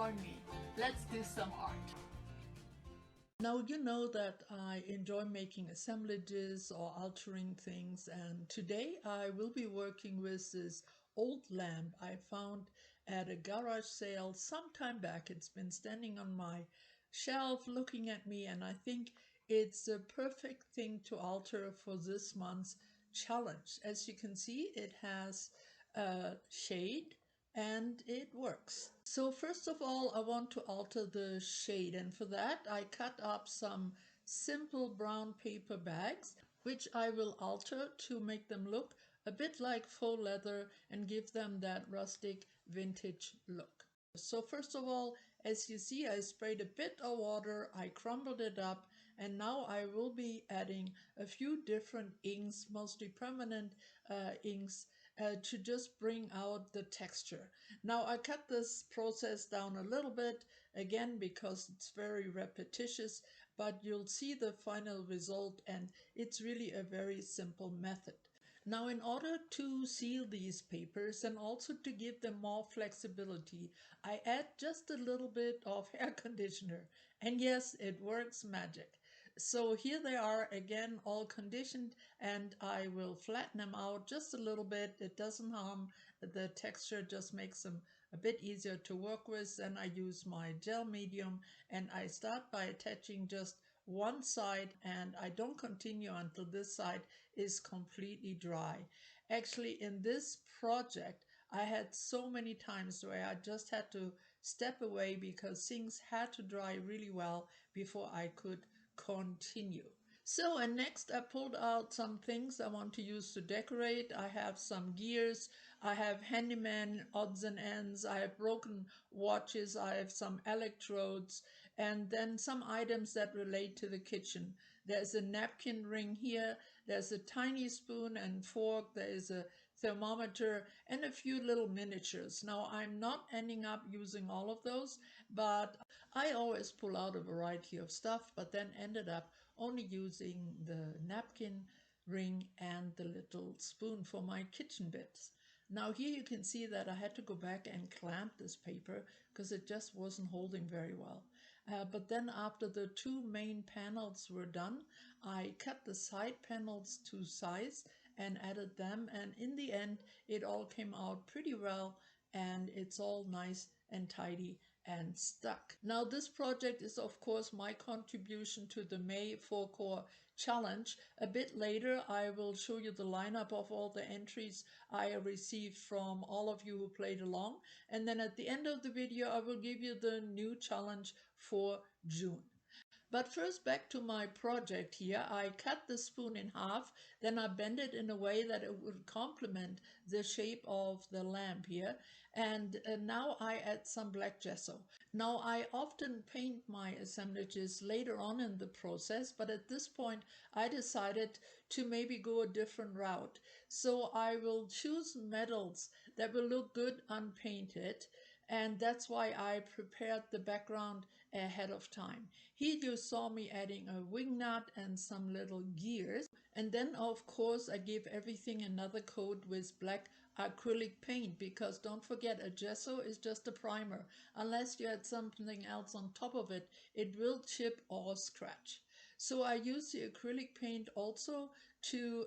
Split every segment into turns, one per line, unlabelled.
join me. Let's do some art. Now you know that I enjoy making assemblages or altering things, and today I will be working with this old lamp I found at a garage sale some time back. It's been standing on my shelf looking at me, and I think it's the perfect thing to alter for this month's challenge. As you can see, it has a shade and it works. So first of all, I want to alter the shade, and for that I cut up some simple brown paper bags, which I will alter to make them look a bit like faux leather and give them that rustic vintage look. So first of all, as you see, I sprayed a bit of water, I crumbled it up, and now I will be adding a few different inks, mostly permanent inks, to just bring out the texture. Now I cut this process down a little bit, again because it's very repetitious, but you'll see the final result, and it's really a very simple method. Now, in order to seal these papers and also to give them more flexibility, I add just a little bit of hair conditioner. And yes, it works magic. So here they are again, all conditioned, and I will flatten them out just a little bit. It doesn't harm the texture, just makes them a bit easier to work with. Then I use my gel medium and I start by attaching just one side, and I don't continue until this side is completely dry. Actually, in this project, I had so many times where I just had to step away because things had to dry really well before I could continue. So, and next I pulled out some things I want to use to decorate. I have some gears, I have handyman odds and ends, I have broken watches, I have some electrodes, and then some items that relate to the kitchen. There's a napkin ring here, there's a tiny spoon and fork, there is a thermometer, and a few little miniatures. Now, I'm not ending up using all of those, but I always pull out a variety of stuff, but then ended up only using the napkin ring and the little spoon for my kitchen bits. Now here you can see that I had to go back and clamp this paper because it just wasn't holding very well. But then after the two main panels were done, I cut the side panels to size and added them, and in the end it all came out pretty well, and it's all nice and tidy and stuck. Now this project is of course my contribution to the May 4-core challenge. A bit later I will show you the lineup of all the entries I received from all of you who played along, and then at the end of the video I will give you the new challenge for June. But first, back to my project here. I cut the spoon in half, then I bend it in a way that it would complement the shape of the lamp here. And now I add some black gesso. Now I often paint my assemblages later on in the process, but at this point I decided to maybe go a different route. So I will choose metals that will look good unpainted, and that's why I prepared the background ahead of time. Here you saw me adding a wing nut and some little gears, and then of course I give everything another coat with black acrylic paint, because don't forget, a gesso is just a primer. Unless you add something else on top of it, it will chip or scratch. So I use the acrylic paint also to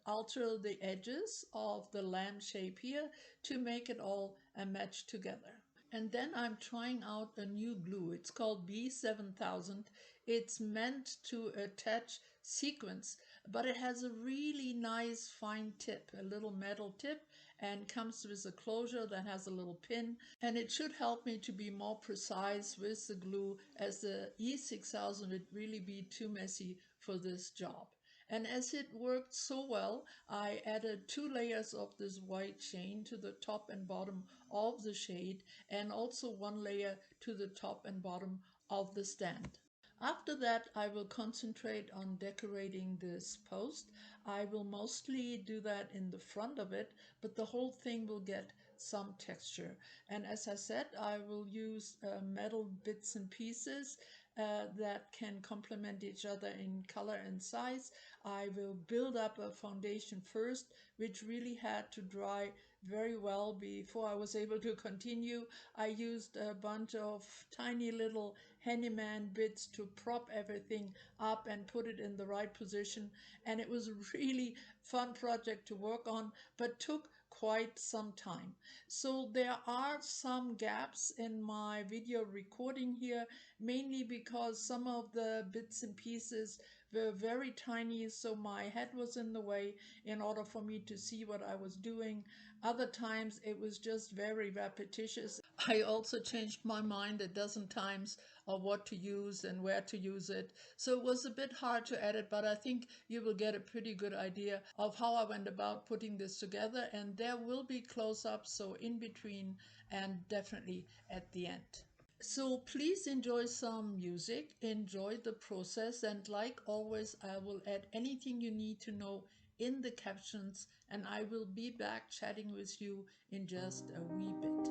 alter the edges of the lamp shape here to make it all match together. And then I'm trying out a new glue. It's called B7000. It's meant to attach sequins, but it has a really nice fine tip, a little metal tip, and comes with a closure that has a little pin. And it should help me to be more precise with the glue, as the E6000 would really be too messy for this job. And as it worked so well, I added 2 layers of this white chain to the top and bottom of the shade, and also 1 layer to the top and bottom of the stand. After that, I will concentrate on decorating this post. I will mostly do that in the front of it, but the whole thing will get some texture. And as I said, I will use metal bits and pieces that can complement each other in color and size. I will build up a foundation first, which really had to dry very well before I was able to continue. I used a bunch of tiny little handyman bits to prop everything up and put it in the right position. And it was a really fun project to work on, but took quite some time. So there are some gaps in my video recording here, mainly because some of the bits and pieces were very tiny, so my head was in the way in order for me to see what I was doing. Other times it was just very repetitious. I also changed my mind a dozen times of what to use and where to use it. So it was a bit hard to edit, but I think you will get a pretty good idea of how I went about putting this together. And there will be close-ups, so in between and definitely at the end. So please enjoy some music, enjoy the process, and like always, I will add anything you need to know in the captions, and I will be back chatting with you in just a wee bit.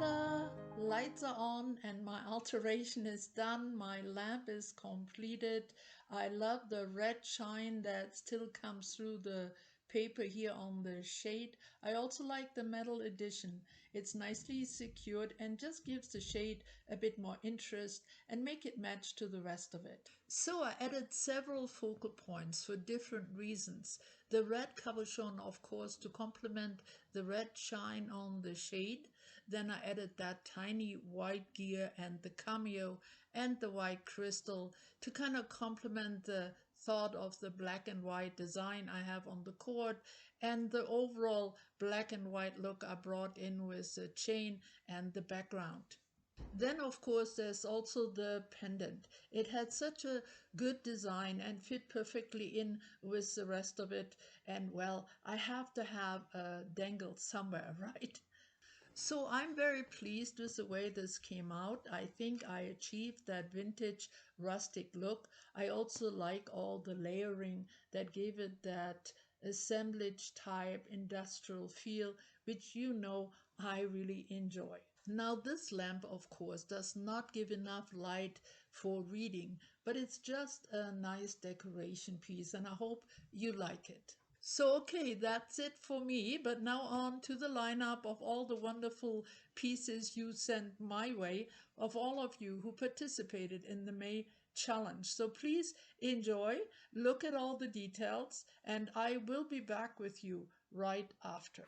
Ta-da! Lights are on and my alteration is done. My lamp is completed. I love the red shine that still comes through the paper here on the shade. I also like the metal edition. It's nicely secured and just gives the shade a bit more interest and make it match to the rest of it. So I added several focal points for different reasons. The red cabochon, of course, to complement the red shine on the shade. Then I added that tiny white gear and the cameo and the white crystal to kind of complement the thought of the black and white design I have on the cord and the overall black and white look I brought in with the chain and the background. Then, of course, there's also the pendant. It had such a good design and fit perfectly in with the rest of it. And well, I have to have a dangle somewhere, right? So I'm very pleased with the way this came out. I think I achieved that vintage rustic look. I also like all the layering that gave it that assemblage type industrial feel, which you know I really enjoy. Now this lamp, of course, does not give enough light for reading, but it's just a nice decoration piece and I hope you like it. So, okay, that's it for me. But now on to the lineup of all the wonderful pieces you sent my way, of all of you who participated in the May challenge. So please enjoy, look at all the details, and I will be back with you right after.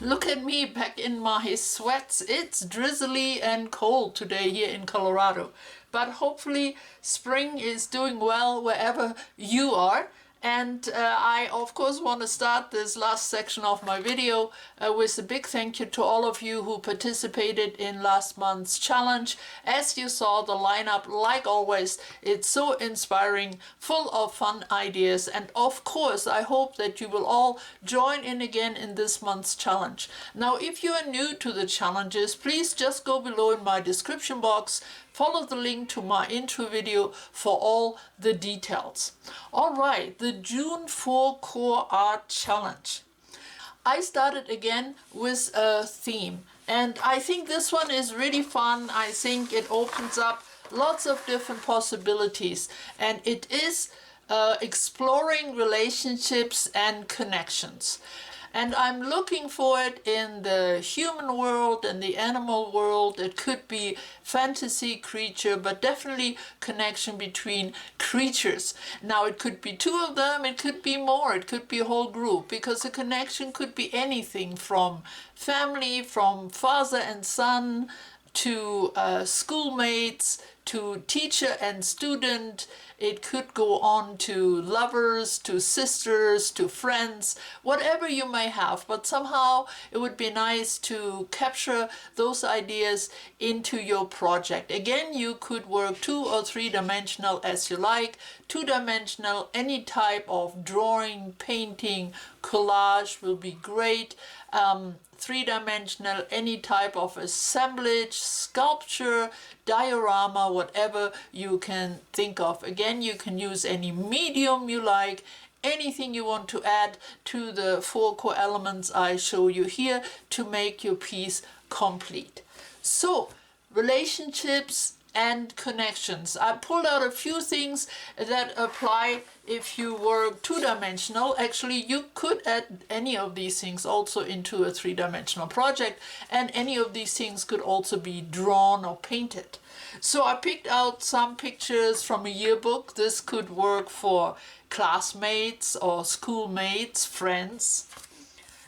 Look at me back in my sweats. It's drizzly and cold today here in Colorado. But hopefully spring is doing well wherever you are. And I, of course, want to start this last section of my video with a big thank you to all of you who participated in last month's challenge. As you saw, the lineup, like always, it's so inspiring, full of fun ideas. And of course, I hope that you will all join in again in this month's challenge. Now, if you are new to the challenges, please just go below in my description box. Follow the link to my intro video for all the details. All right, the June 4 Core Art Challenge. I started again with a theme, and I think this one is really fun. I think it opens up lots of different possibilities, and it is exploring relationships and connections. And I'm looking for it in the human world and the animal world. It could be fantasy creature, but definitely connection between creatures. Now it could be two of them, it could be more, it could be a whole group, because a connection could be anything from family, from father and son, to schoolmates, to teacher and student. It could go on to lovers, to sisters, to friends, whatever you may have. But somehow it would be nice to capture those ideas into your project. Again, you could work 2 or 3 dimensional as you like. 2-dimensional, any type of drawing, painting, collage will be great. three-dimensional, any type of assemblage, sculpture, diorama, whatever you can think of. Again, you can use any medium you like, anything you want to add to the 4 core elements I show you here to make your piece complete. So, relationships and connections. I pulled out a few things that apply if you were 2-dimensional. Actually, you could add any of these things also into a 3-dimensional project, and any of these things could also be drawn or painted. So I picked out some pictures from a yearbook. This could work for classmates or schoolmates, friends.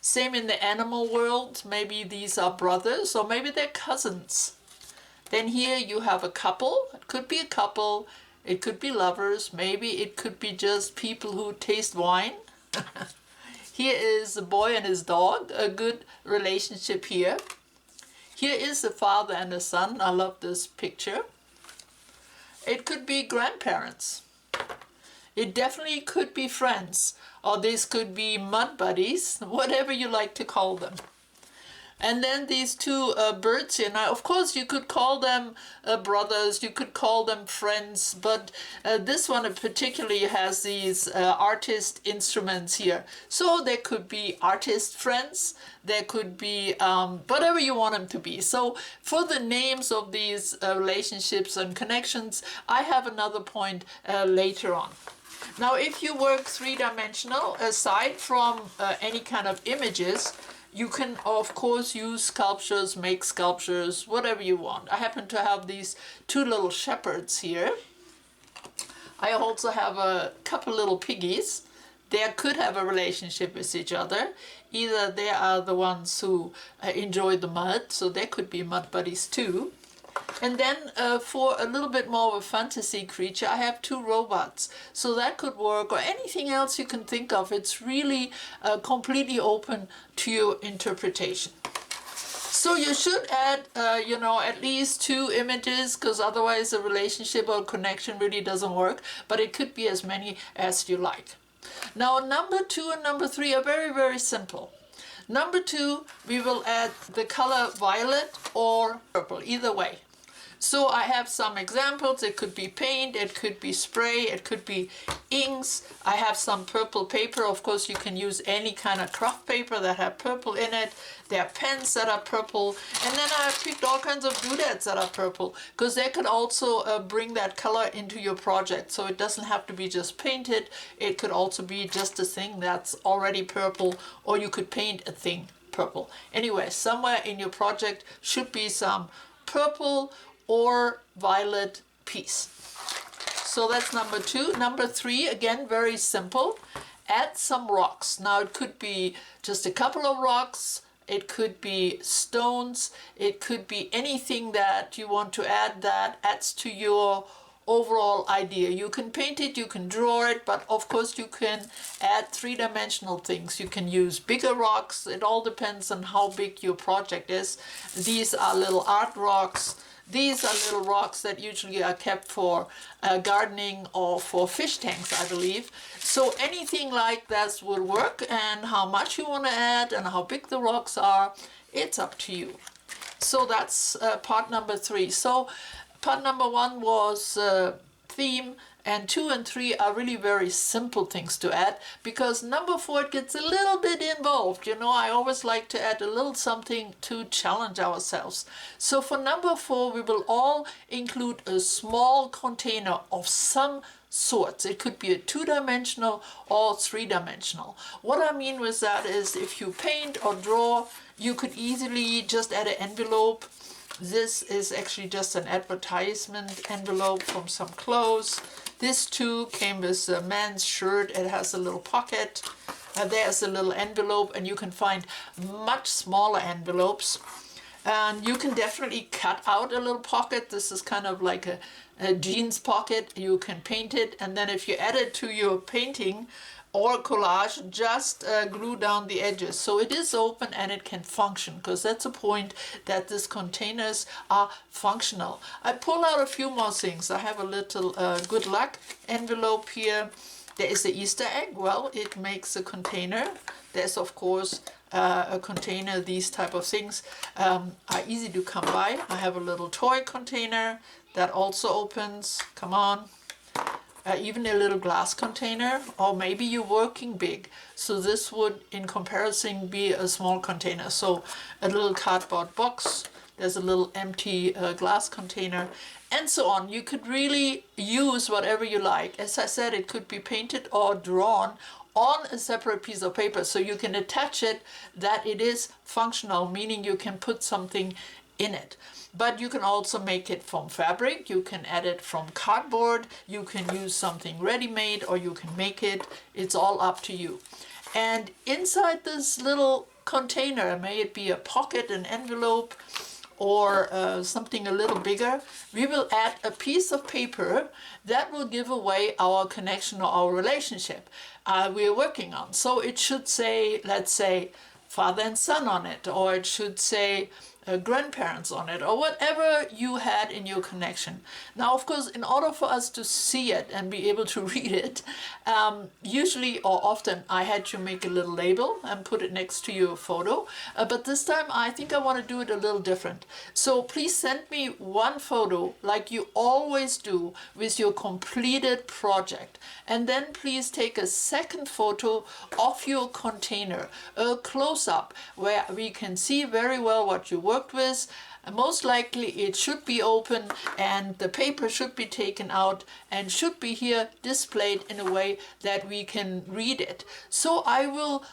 Same in the animal world. Maybe these are brothers or maybe they're cousins. Then here you have a couple. It could be a couple, it could be lovers, maybe it could be just people who taste wine. Here is a boy and his dog, a good relationship here. Here is a father and a son. I love this picture. It could be grandparents. It definitely could be friends, or this could be mud buddies, whatever you like to call them. And then these two birds here. Now, of course, you could call them brothers, you could call them friends, but this one particularly has these artist instruments here. So there could be artist friends, there could be whatever you want them to be. So for the names of these relationships and connections, I have another point later on. Now, if you work 3-dimensional, aside from any kind of images, you can, of course, use sculptures, make sculptures, whatever you want. I happen to have these 2 little shepherds here. I also have a couple little piggies. They could have a relationship with each other. Either they are the ones who enjoy the mud, so they could be mud buddies too. And then for a little bit more of a fantasy creature, I have 2 robots. So that could work, or anything else you can think of. It's really completely open to your interpretation. So you should add, you know, at least 2 images, because otherwise a relationship or connection really doesn't work. But it could be as many as you like. Now, number 2 and number 3 are very, very simple. Number 2, we will add the color violet or purple, either way. So I have some examples. It could be paint, it could be spray, it could be inks. I have some purple paper. Of course, you can use any kind of craft paper that have purple in it. There are pens that are purple. And then I picked all kinds of doodads that are purple, because they could also bring that color into your project. So it doesn't have to be just painted. It could also be just a thing that's already purple, or you could paint a thing purple. Anyway, somewhere in your project should be some purple or violet piece. So that's number 2. Number 3, again, very simple. Add some rocks. Now it could be just a couple of rocks, it could be stones, it could be anything that you want to add that adds to your overall idea. You can paint it, you can draw it, but of course you can add 3-dimensional things. You can use bigger rocks. It all depends on how big your project is. These are little art rocks. These are little rocks that usually are kept for gardening or for fish tanks, I believe. So anything like that will work, and how much you want to add and how big the rocks are, it's up to you. So that's part number 3. So part number 1 was theme, and 2 and 3 are really very simple things to add, because number 4 it gets a little bit involved. You know, I always like to add a little something to challenge ourselves. So for number 4 we will all include a small container of some sorts. It could be a 2-dimensional or 3-dimensional. What I mean with that is, if you paint or draw, you could easily just add an envelope. This is actually just an advertisement envelope from some clothes. This too came with a man's shirt. It has a little pocket. There's a little envelope, and you can find much smaller envelopes. And you can definitely cut out a little pocket. This is kind of like a jeans pocket. You can paint it, and then if you add it to your painting or collage, just glue down the edges. So it is open and it can function, because that's the point, that these containers are functional. I pull out a few more things. I have a little good luck envelope here. there is the Easter egg. Well, it makes a container. There's of course a container. These type of things are easy to come by. I have a little toy container that also opens. Come on. Even a little glass container, or maybe you're working big. So this would, in comparison, be a small container. So a little cardboard box, there's a little empty glass container, and so on. You could really use whatever you like. As I said, it could be painted or drawn on a separate piece of paper, so you can attach it that it is functional, meaning you can put something in it. But you can also make it from fabric, you can add it from cardboard, you can use something ready-made, or you can make it. It's all up to you. And inside this little container, may it be a pocket, an envelope, or something a little bigger, we will add a piece of paper that will give away our connection or our relationship we're working on. So it should say, let's say, father and son on it, or it should say grandparents on it, or whatever you had in your connection. Now, of course, in order for us to see it and be able to read it, usually or often I had to make a little label and put it next to your photo. But this time I think I want to do it a little different. So please send me one photo like you always do with your completed project. And then please take a second photo of your container, a close-up, where we can see very well what you worked with. Most likely it should be open and the paper should be taken out and should be here displayed in a way that we can read it. So I will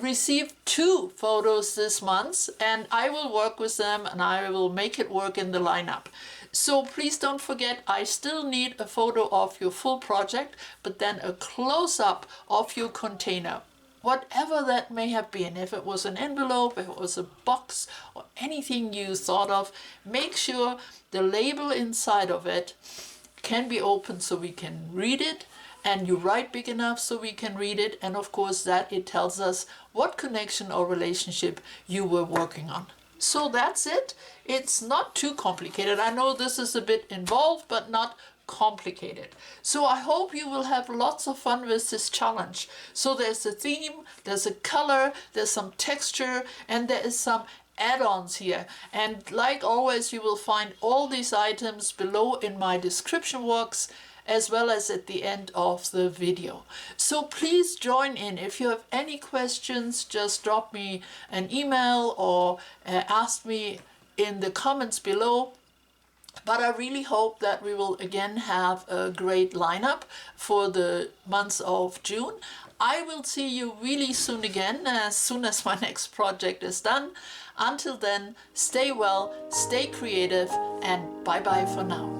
receive 2 photos this month, and I will work with them and I will make it work in the lineup. So please don't forget, I still need a photo of your full project, but then a close-up of your container. Whatever that may have been, if it was an envelope, if it was a box, or anything you thought of, make sure the label inside of it can be opened so we can read it, and you write big enough so we can read it, and of course that it tells us what connection or relationship you were working on. So that's it. It's not too complicated. I know this is a bit involved, but not complicated. So I hope you will have lots of fun with this challenge. So there's a theme, there's a color, there's some texture, and there is some add-ons here. And like always, you will find all these items below in my description box, as well as at the end of the video. So please join in. If you have any questions, just drop me an email or ask me in the comments below. But I really hope that we will again have a great lineup for the month of June. I will see you really soon again, as soon as my next project is done. Until then, stay well, stay creative, and bye-bye for now.